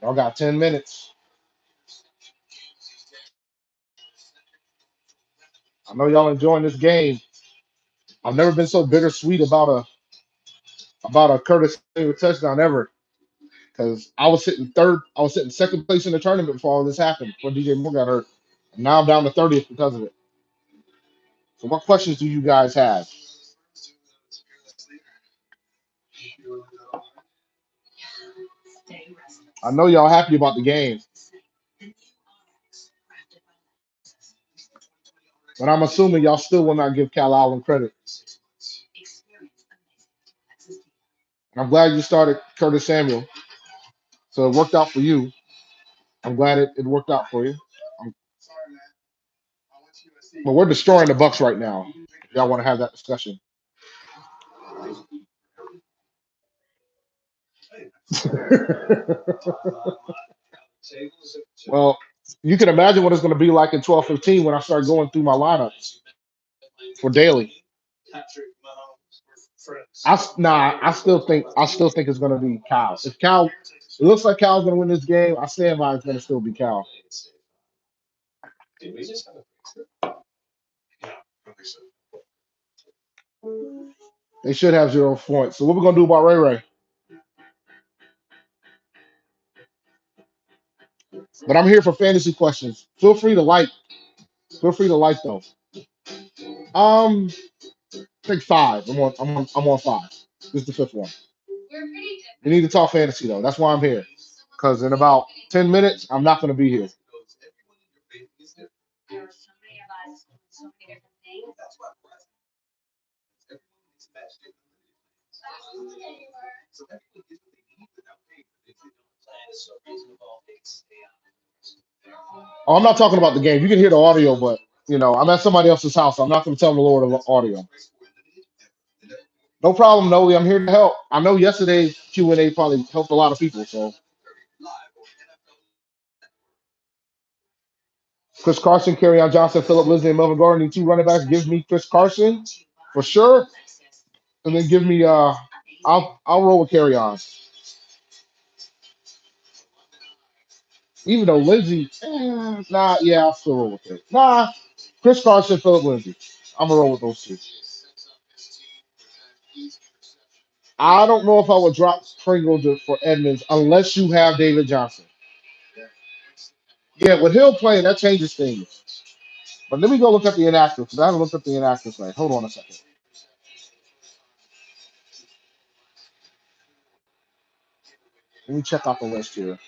Y'all got 10 minutes. I know y'all enjoying this game. I've never been so bittersweet about a Curtis Samuel touchdown ever. Because I was sitting third, I was sitting second place in the tournament before all this happened, before DJ Moore got hurt. And now I'm down to 30th because of it. So what questions do you guys have? I know y'all happy about the game, but I'm assuming y'all still will not give Cal Allen credit. I'm glad you started Curtis Samuel. So it worked out for you. I'm glad it worked out for you. Um, But we're destroying the Bucks right now. If y'all want to have that discussion. Well, you can imagine what it's going to be like in 12-15 when I start going through my lineups for daily. I still think it's going to be Cal. If Cal, it looks like Cal's going to win this game. I stand by it's going to still be Cal. They should have 0 points. So what we're going to do about Ray Ray? But I'm here for fantasy questions. Feel free to like. Feel free to like though. I think five. I'm on five. This is the fifth one. We need to talk fantasy though. That's why I'm here. Because in about 10 minutes, I'm not going to be here. Oh, I'm not talking about the game. You can hear the audio, but I'm at somebody else's house. I'm not going to tell them to lower the audio. No problem, Noe. I'm here to help. I know yesterday's Q&A probably helped a lot of people. So Chris Carson, Kerryon Johnson, Philip Lindsay, and Melvin Gordon need two running backs. Give me Chris Carson for sure, and then give me I'll roll with Kerryon. Even though Lindsay, yeah, I'll still roll with it. Chris Carson, Philip Lindsay. I'm gonna roll with those two. I don't know if I would drop Pringle for Edmonds unless you have David Johnson. Yeah, with Hill playing, that changes things. But let me go look at the inactives because I haven't looked at the inactives. Right, hold on a second. Let me check out the list here.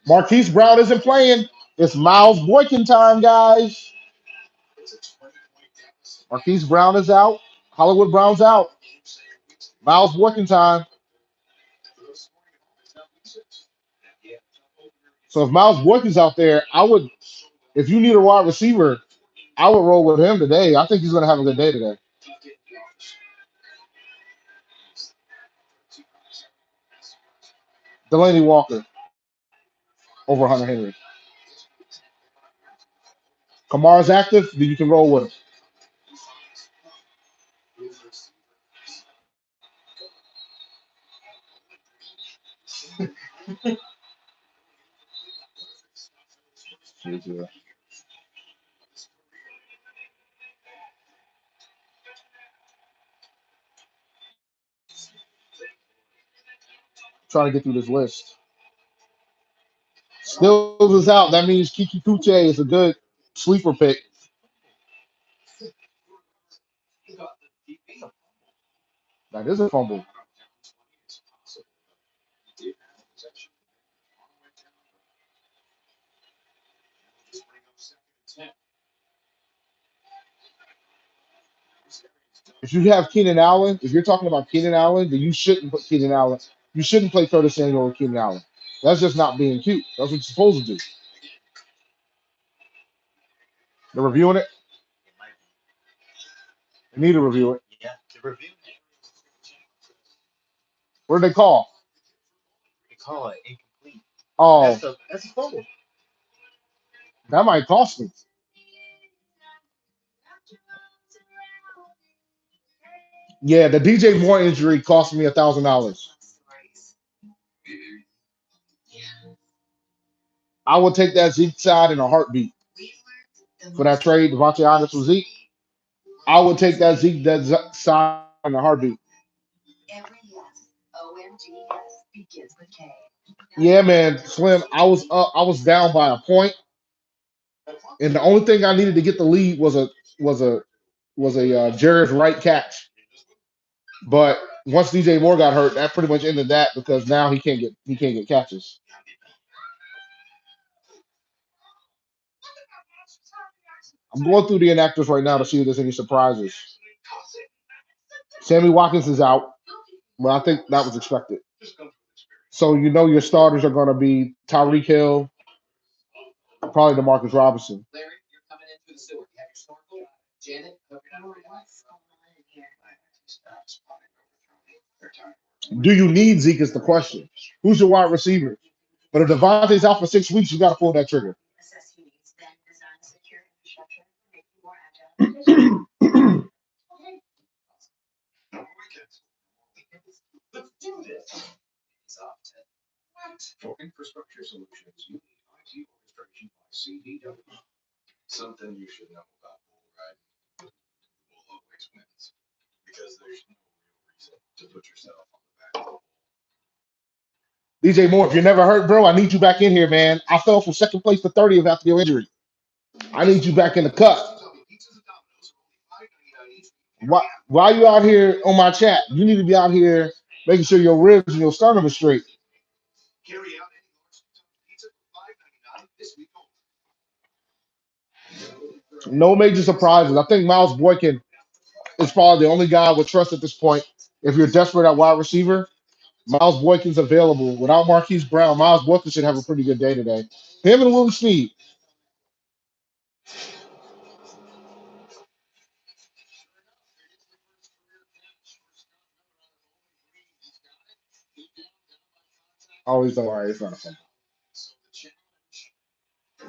Marquise Brown isn't playing. It's Miles Boykin time, guys. Marquise Brown is out. Hollywood Brown's out. Miles Boykin time. So if Miles Boykin's out there, if you need a wide receiver, I would roll with him today. I think he's going to have a good day today. Delaney Walker over Hunter Henry. Kamara's active, then you can roll with him. Trying to get through this list. Stills is out. That means Kiki Kuche is a good sleeper pick. That is a fumble. If you have Keenan Allen, if you're talking about Keenan Allen, then you shouldn't put Keenan Allen. You shouldn't play Curtis Samuel or Keenan Allen. That's just not being cute. That's what you're supposed to do. They're reviewing it. They need to review it. What did they call? Oh, that might cost me. Yeah, the DJ Moore injury cost me $1,000. I would take that Zeke side in a heartbeat for that trade. Devontae Adams with Zeke. I would take that side in a heartbeat. Yeah, man, Slim. I was down by a point, and the only thing I needed to get the lead was a Jared's right catch. But once DJ Moore got hurt, that pretty much ended that because now he can't get catches. I'm going through the inactives right now to see if there's any surprises. Sammy Watkins is out. Well, I think that was expected. So you know your starters are going to be Tyreek Hill, probably DeMarcus Robinson. Do you need Zeke is the question. Who's your wide receiver? But if Devontae's out for 6 weeks, you got to pull that trigger. DJ Moore, if you're never hurt, bro, I need you back in here, man. I fell from second place to 30th after your injury. I need you back in the cut. Why are you out here on my chat? You need to be out here making sure your ribs and your sternum is straight. No major surprises. I think Miles Boykin is probably the only guy I would trust at this point. If you're desperate at wide receiver, Miles Boykin's available. Without Marquise Brown, Miles Boykin should have a pretty good day today. Him and Willie Snead. Always done. All right, it's not a fun.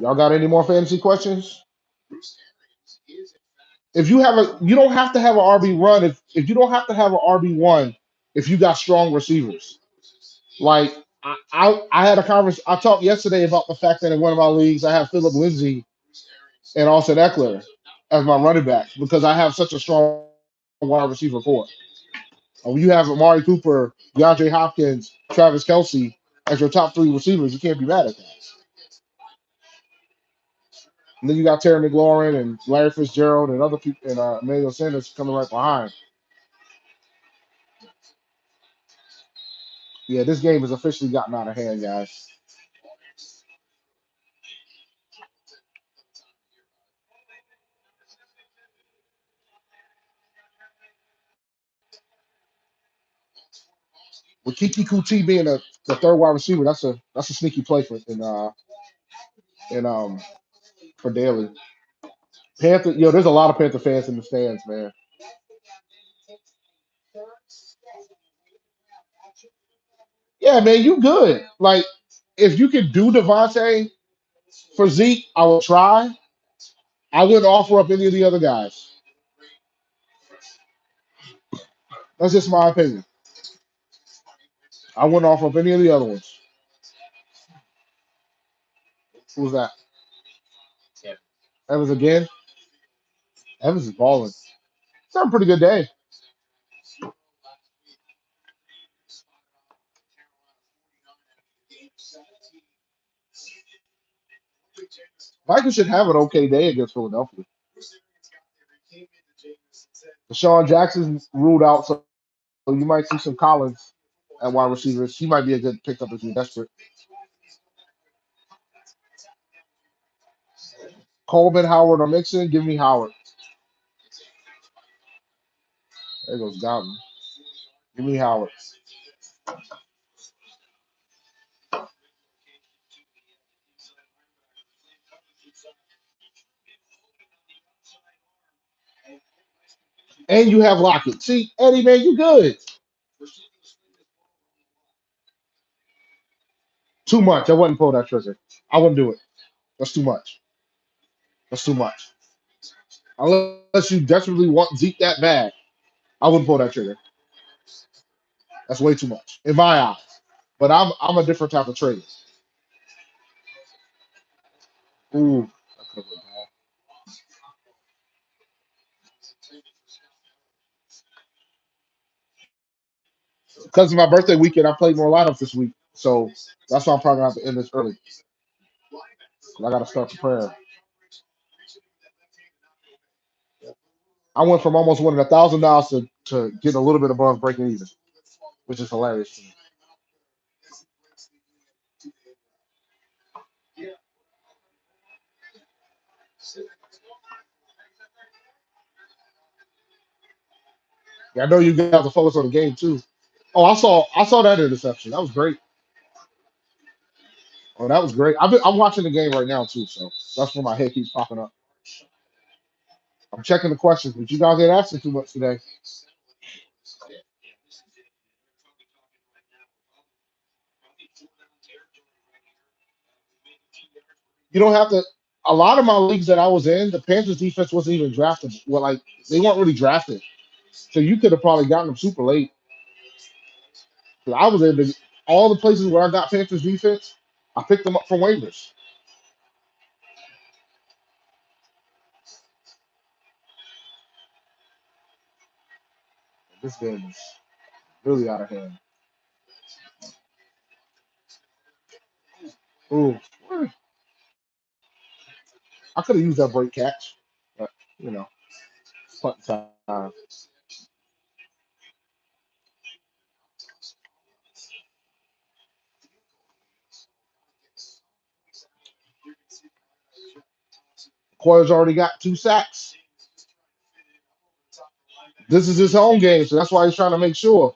Y'all got any more fantasy questions? If you have you don't have to have an RB run. If you don't have to have an RB1, if you got strong receivers. Like I had a conversation. I talked yesterday about the fact that in one of my leagues I have Philip Lindsay and Austin Eckler as my running backs because I have such a strong wide receiver core. And when you have Amari Cooper, DeAndre Hopkins, Travis Kelsey as your top three receivers, you can't be mad at that. And then you got Terry McLaurin and Larry Fitzgerald and other people and Emmanuel Sanders coming right behind. Yeah, this game has officially gotten out of hand, guys. With Kiki Kuti being the third wide receiver, that's a sneaky play in for Daly. Panther, there's a lot of Panther fans in the stands, man. Yeah, man, you good. Like, if you could do Devontae for Zeke, I would try. I wouldn't offer up any of the other guys. That's just my opinion. I wouldn't offer up any of the other ones. Who's that? Evans again? Evans is balling. It's having a pretty good day. Michael should have an okay day against Philadelphia. Deshaun Jackson ruled out, so you might see some Collins at wide receivers. He might be a good pickup if you're desperate. Coleman, Howard, or Mixon? Give me Howard. There goes Godwin. Give me Howard. And you have Lockett. See, Eddie, man, you good. Too much. I wouldn't pull that trigger. I wouldn't do it. That's too much. That's too much. Unless you desperately want Zeke that bad, I wouldn't pull that trigger. That's way too much in my eyes. But I'm a different type of trader. Ooh, that could have been bad. Because of my birthday weekend, I played more lineups this week. So that's why I'm probably gonna have to end this early. 'Cause I gotta start preparing. I went from almost winning $1,000 to getting a little bit above breaking even, which is hilarious to me. Yeah, I know you guys have to focus on the game too. Oh, I saw that interception. That was great. Oh, that was great. I'm watching the game right now too, so that's where my head keeps popping up. I'm checking the questions, but you guys ain't asking too much today. You don't have to. A lot of my leagues that I was in, the Panthers defense wasn't even drafted. Well, like they weren't really drafted, so you could have probably gotten them super late. 'Cause I was in all the places where I got Panthers defense. I picked them up from waivers. This game is really out of hand. Ooh, I could have used that break catch, but you know, punt time. Coyle's already got 2 sacks. This is his home game, so that's why he's trying to make sure.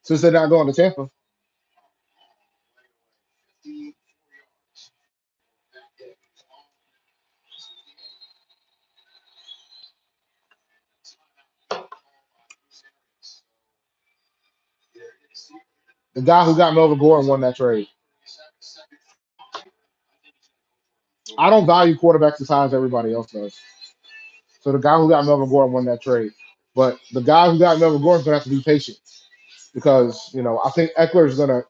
Since they're not going to Tampa, the guy who got Melvin Gordon won that trade. I don't value quarterbacks as high as everybody else does. So the guy who got Melvin Gordon won that trade. But the guy who got Melvin Gordon's gonna have to be patient because I think Eckler is gonna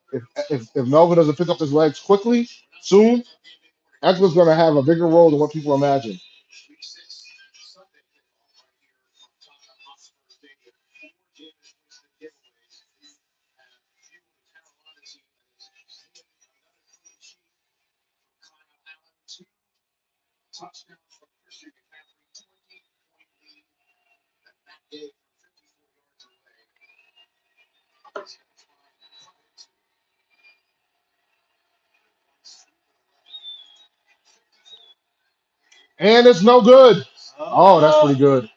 if Melvin doesn't pick up his legs quickly soon, Eckler's gonna have a bigger role than what people imagine. And it's no good. Oh, that's pretty good.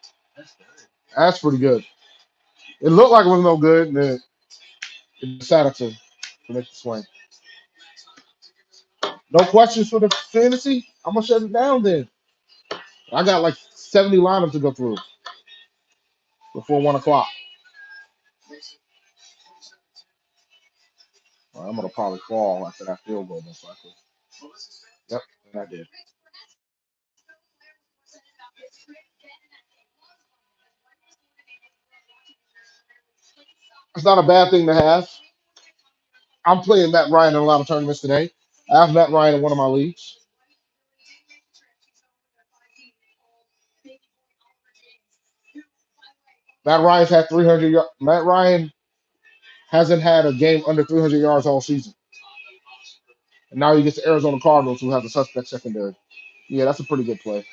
That's pretty good. It looked like it was no good, and then it decided to make the swing. No questions for the fantasy? I'm gonna shut it down then. I got like 70 lineups to go through before 1 o'clock. Well, I'm gonna probably fall after that field goal most likely. Yep, and I did. It's not a bad thing to have. I'm playing Matt Ryan in a lot of tournaments today. I have Matt Ryan in one of my leagues. Matt Ryan hasn't had a game under 300 yards all season, and now he gets the Arizona Cardinals, who have the suspect secondary. Yeah, that's a pretty good play.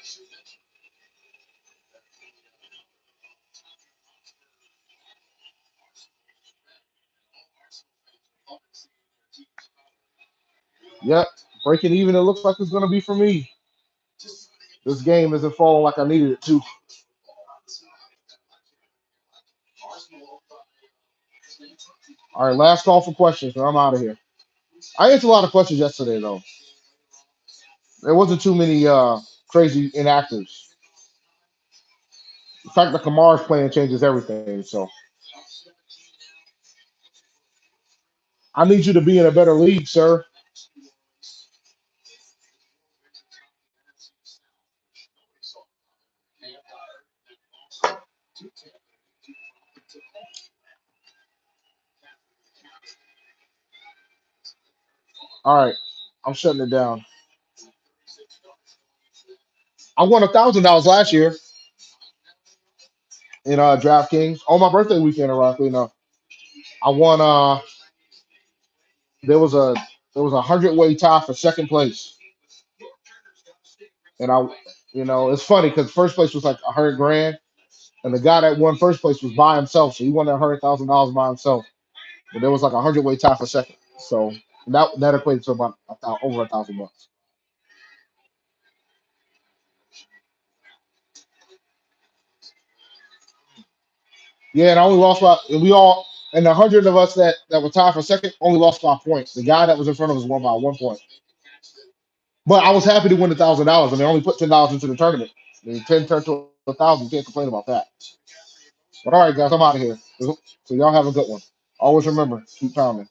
Yep, breaking even. It looks like it's gonna be for me. This game isn't falling like I needed it to. All right, last call for questions, and I'm out of here. I answered a lot of questions yesterday, though. There wasn't too many crazy inactives. The fact that Kamar's playing changes everything. So I need you to be in a better league, sir. All right. I'm shutting it down. I won $1,000 last year in DraftKings on my birthday weekend. Ironically enough, I won. There was a 100-way tie for second place, and it's funny because first place was like 100 grand, and the guy that won first place was by himself, so he won that $100,000 by himself. But there was like a 100-way tie for second, so that equates to about over $1,000. Yeah, and I only lost by and we all and the 100 of us that were tied for second only lost 5 points. The guy that was in front of us won by 1 point. But I was happy to win $1,000. I mean, I only put $10 into the tournament. I mean, 10 turned to 1,000. You can't complain about that. But all right, guys, I'm out of here. So y'all have a good one. Always remember, keep pounding.